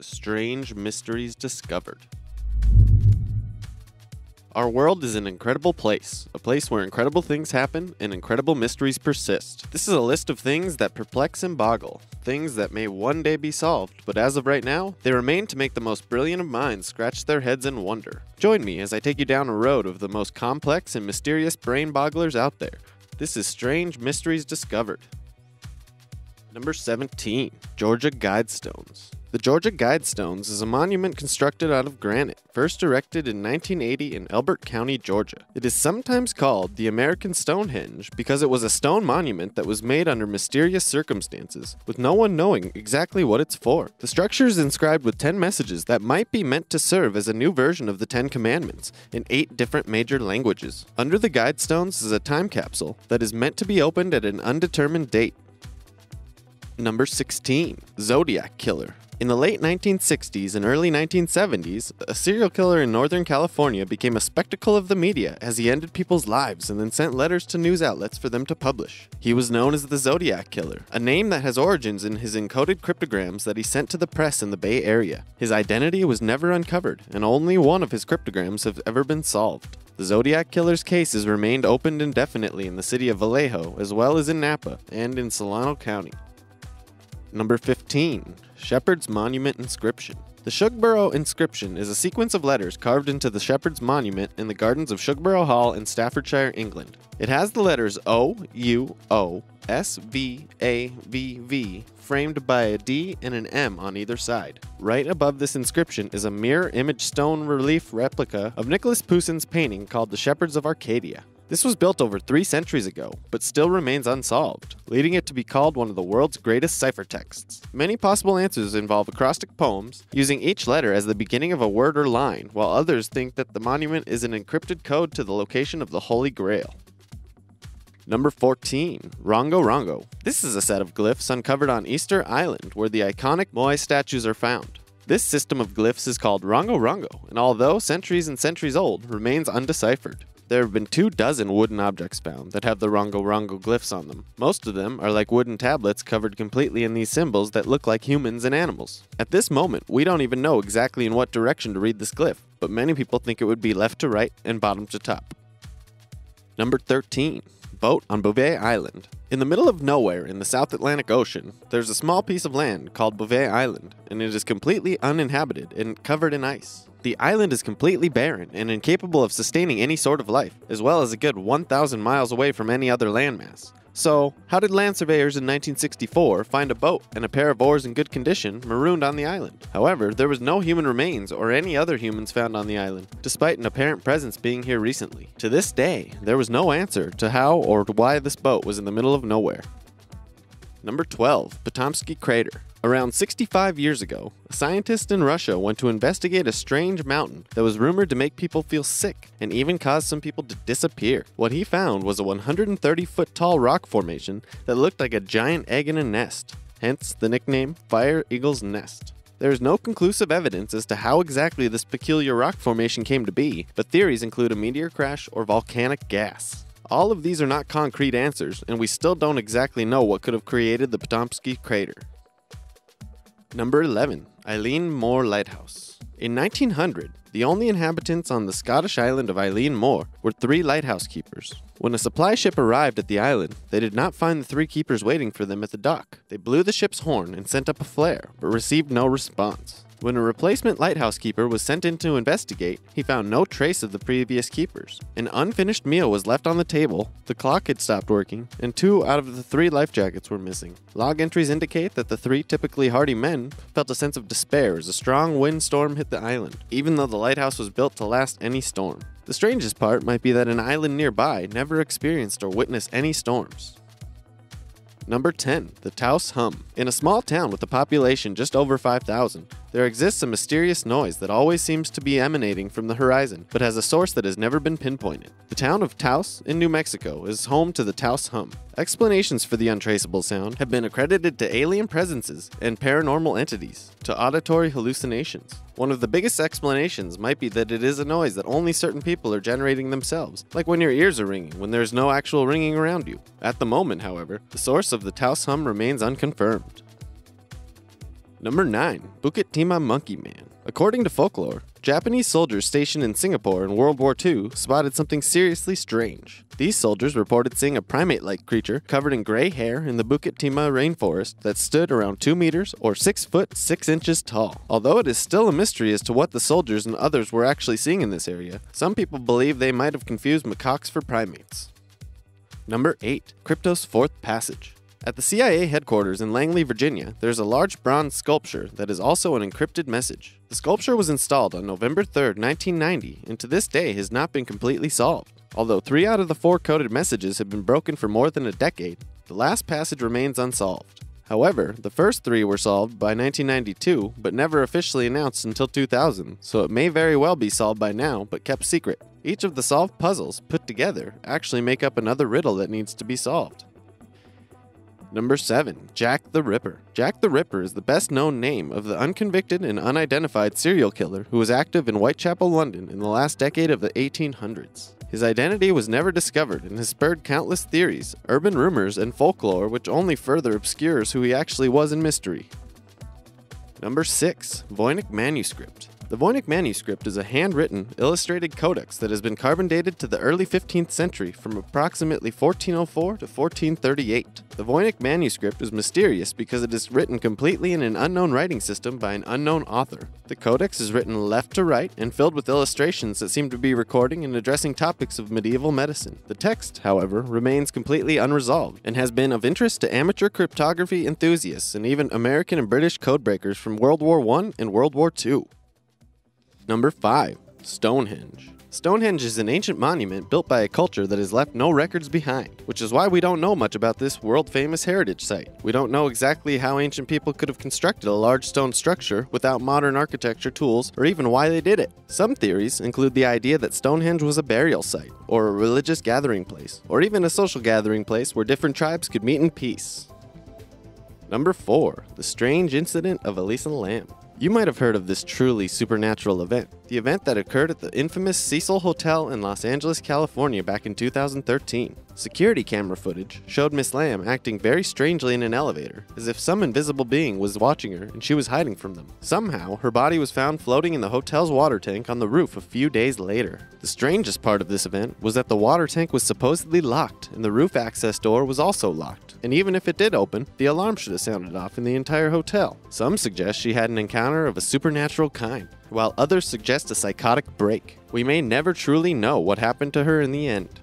Strange mysteries discovered. Our world is an incredible place, a place where incredible things happen and incredible mysteries persist. This is a list of things that perplex and boggle, things that may one day be solved, but as of right now, they remain to make the most brilliant of minds scratch their heads in wonder. Join me as I take you down a road of the most complex and mysterious brain-bogglers out there. This is Strange Mysteries Discovered. Number 17. Georgia Guidestones. The Georgia Guidestones is a monument constructed out of granite, first erected in 1980 in Elbert County, Georgia. It is sometimes called the American Stonehenge because it was a stone monument that was made under mysterious circumstances, with no one knowing exactly what it's for. The structure is inscribed with 10 messages that might be meant to serve as a new version of the 10 Commandments in 8 different major languages. Under the Guidestones is a time capsule that is meant to be opened at an undetermined date. Number 16. Zodiac Killer. In the late 1960s and early 1970s, a serial killer in Northern California became a spectacle of the media as he ended people's lives and then sent letters to news outlets for them to publish. He was known as the Zodiac Killer, a name that has origins in his encoded cryptograms that he sent to the press in the Bay Area. His identity was never uncovered, and only one of his cryptograms have ever been solved. The Zodiac Killer's case has remained opened indefinitely in the city of Vallejo, as well as in Napa and in Solano County. Number 15. Shepards Monument Inscription. The Shugborough Inscription is a sequence of letters carved into the Shepards Monument in the gardens of Shugborough Hall in Staffordshire, England. It has the letters O, U, O, S, V, A, V, V, framed by a D and an M on either side. Right above this inscription is a mirror image stone relief replica of Nicholas Poussin's painting called The Shepherds of Arcadia. This was built over 3 centuries ago, but still remains unsolved, leading it to be called one of the world's greatest ciphertexts. Many possible answers involve acrostic poems, using each letter as the beginning of a word or line, while others think that the monument is an encrypted code to the location of the Holy Grail. Number 14. Wrongo. This is a set of glyphs uncovered on Easter Island, where the iconic Moai statues are found. This system of glyphs is called Wrongo, and although centuries and centuries old, remains undeciphered. There have been 24 wooden objects found that have the Wrongo glyphs on them. Most of them are like wooden tablets covered completely in these symbols that look like humans and animals. At this moment, we don't even know exactly in what direction to read this glyph, but many people think it would be left to right and bottom to top. Number 13. Boat on Bobe Island. In the middle of nowhere in the South Atlantic Ocean, there's a small piece of land called Bobe Island, and it is completely uninhabited and covered in ice. The island is completely barren and incapable of sustaining any sort of life, as well as a good 1,000 miles away from any other landmass. So, how did land surveyors in 1964 find a boat and a pair of oars in good condition marooned on the island? However, there was no human remains or any other humans found on the island, despite an apparent presence being here recently. To this day, there was no answer to how or why this boat was in the middle of nowhere. Number 12. Tomsky Crater. Around 65 years ago, a scientist in Russia went to investigate a strange mountain that was rumored to make people feel sick and even cause some people to disappear. What he found was a 130-foot tall rock formation that looked like a giant egg in a nest, hence the nickname Fire Eagle's Nest. There is no conclusive evidence as to how exactly this peculiar rock formation came to be, but theories include a meteor crash or volcanic gas. All of these are not concrete answers, and we still don't exactly know what could have created the Tomsky Crater. Number 11. Eileen Lighthouse. In 1900, the only inhabitants on the Scottish island of Eileen were 3 lighthouse keepers. When a supply ship arrived at the island, they did not find the 3 keepers waiting for them at the dock. They blew the ship's horn and sent up a flare, but received no response. When a replacement lighthouse keeper was sent in to investigate, he found no trace of the previous keepers. An unfinished meal was left on the table, the clock had stopped working, and 2 out of the 3 life jackets were missing. Log entries indicate that the 3 typically hardy men felt a sense of despair as a strong windstorm hit the island, even though the lighthouse was built to last any storm. The strangest part might be that an island nearby never experienced or witnessed any storms. Number 10. The Taos Hum. In a small town with a population just over 5,000, there exists a mysterious noise that always seems to be emanating from the horizon, but has a source that has never been pinpointed. The town of Taos in New Mexico is home to the Taos Hum. Explanations for the untraceable sound have been accredited to alien presences and paranormal entities, to auditory hallucinations. One of the biggest explanations might be that it is a noise that only certain people are generating themselves, like when your ears are ringing when there is no actual ringing around you. At the moment, however, the source of the Taos Hum remains unconfirmed. Number 9. Bukit Timah Monkey Man. According to folklore, Japanese soldiers stationed in Singapore in World War II spotted something seriously strange. These soldiers reported seeing a primate-like creature covered in gray hair in the Bukit Timah rainforest that stood around 2 meters or 6 foot 6 inches tall. Although it is still a mystery as to what the soldiers and others were actually seeing in this area, some people believe they might have confused macaques for primates. Number 8. Kryptos' Fourth Passage. At the CIA headquarters in Langley, Virginia, there is a large bronze sculpture that is also an encrypted message. The sculpture was installed on November 3, 1990, and to this day has not been completely solved. Although 3 out of the 4 coded messages have been broken for more than a decade, the last passage remains unsolved. However, the first 3 were solved by 1992, but never officially announced until 2000, so it may very well be solved by now, but kept secret. Each of the solved puzzles, put together, actually make up another riddle that needs to be solved. Number 7. Jack the Ripper. Jack the Ripper is the best known name of the unconvicted and unidentified serial killer who was active in Whitechapel, London in the last decade of the 1800s. His identity was never discovered and has spurred countless theories, urban rumors, and folklore which only further obscures who he actually was in mystery. Number 6. Voynich Manuscript. The Voynich Manuscript is a handwritten, illustrated codex that has been carbon dated to the early 15th century from approximately 1404 to 1438. The Voynich Manuscript is mysterious because it is written completely in an unknown writing system by an unknown author. The codex is written left to right and filled with illustrations that seem to be recording and addressing topics of medieval medicine. The text, however, remains completely unresolved and has been of interest to amateur cryptography enthusiasts and even American and British codebreakers from World War I and World War II. Number 5. Stonehenge. Stonehenge is an ancient monument built by a culture that has left no records behind, which is why we don't know much about this world-famous heritage site. We don't know exactly how ancient people could have constructed a large stone structure without modern architecture tools, or even why they did it. Some theories include the idea that Stonehenge was a burial site, or a religious gathering place, or even a social gathering place where different tribes could meet in peace. Number 4. The Strange Incident of Elisa Lam. You might have heard of this truly supernatural event, the event that occurred at the infamous Cecil Hotel in Los Angeles, California back in 2013. Security camera footage showed Miss Lam acting very strangely in an elevator, as if some invisible being was watching her and she was hiding from them. Somehow, her body was found floating in the hotel's water tank on the roof a few days later. The strangest part of this event was that the water tank was supposedly locked and the roof access door was also locked. And even if it did open, the alarm should have sounded off in the entire hotel. Some suggest she had an encounter of a supernatural kind, while others suggest a psychotic break. We may never truly know what happened to her in the end.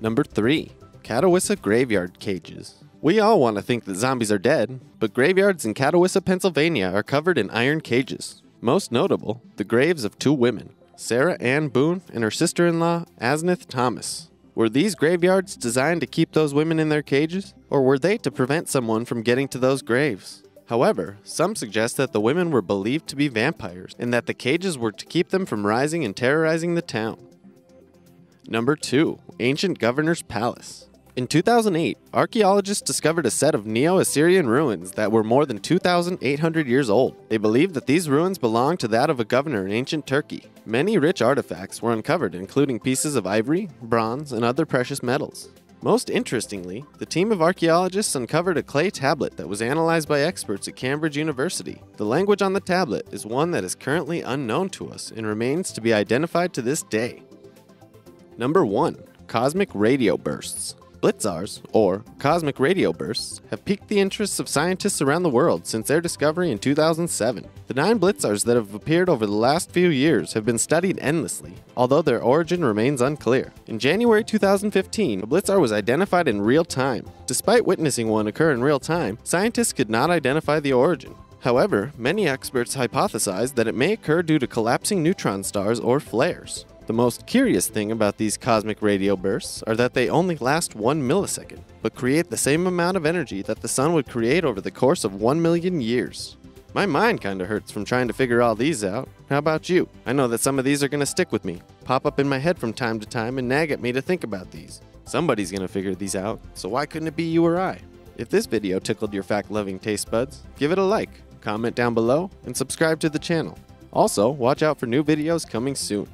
Number 3. Catawissa Graveyard Cages. We all want to think that zombies are dead, but graveyards in Catawissa, Pennsylvania are covered in iron cages. Most notable, the graves of 2 women, Sarah Ann Boone and her sister-in-law, Asnith Thomas. Were these graveyards designed to keep those women in their cages, or were they to prevent someone from getting to those graves? However, some suggest that the women were believed to be vampires, and that the cages were to keep them from rising and terrorizing the town. Number 2. Ancient Governor's Palace. In 2008, archaeologists discovered a set of Neo-Assyrian ruins that were more than 2,800 years old. They believed that these ruins belonged to that of a governor in ancient Turkey. Many rich artifacts were uncovered, including pieces of ivory, bronze, and other precious metals. Most interestingly, the team of archaeologists uncovered a clay tablet that was analyzed by experts at Cambridge University. The language on the tablet is one that is currently unknown to us and remains to be identified to this day. Number 1. Cosmic Radio Bursts. Blitzars, or cosmic radio bursts, have piqued the interests of scientists around the world since their discovery in 2007. The 9 blitzars that have appeared over the last few years have been studied endlessly, although their origin remains unclear. In January 2015, a blitzar was identified in real time. Despite witnessing one occur in real time, scientists could not identify the origin. However, many experts hypothesize that it may occur due to collapsing neutron stars or flares. The most curious thing about these cosmic radio bursts are that they only last 1 millisecond, but create the same amount of energy that the sun would create over the course of 1 million years. My mind kinda hurts from trying to figure all these out. How about you? I know that some of these are gonna stick with me, pop up in my head from time to time and nag at me to think about these. Somebody's gonna figure these out, so why couldn't it be you or I? If this video tickled your fact-loving taste buds, give it a like, comment down below, and subscribe to the channel. Also, watch out for new videos coming soon.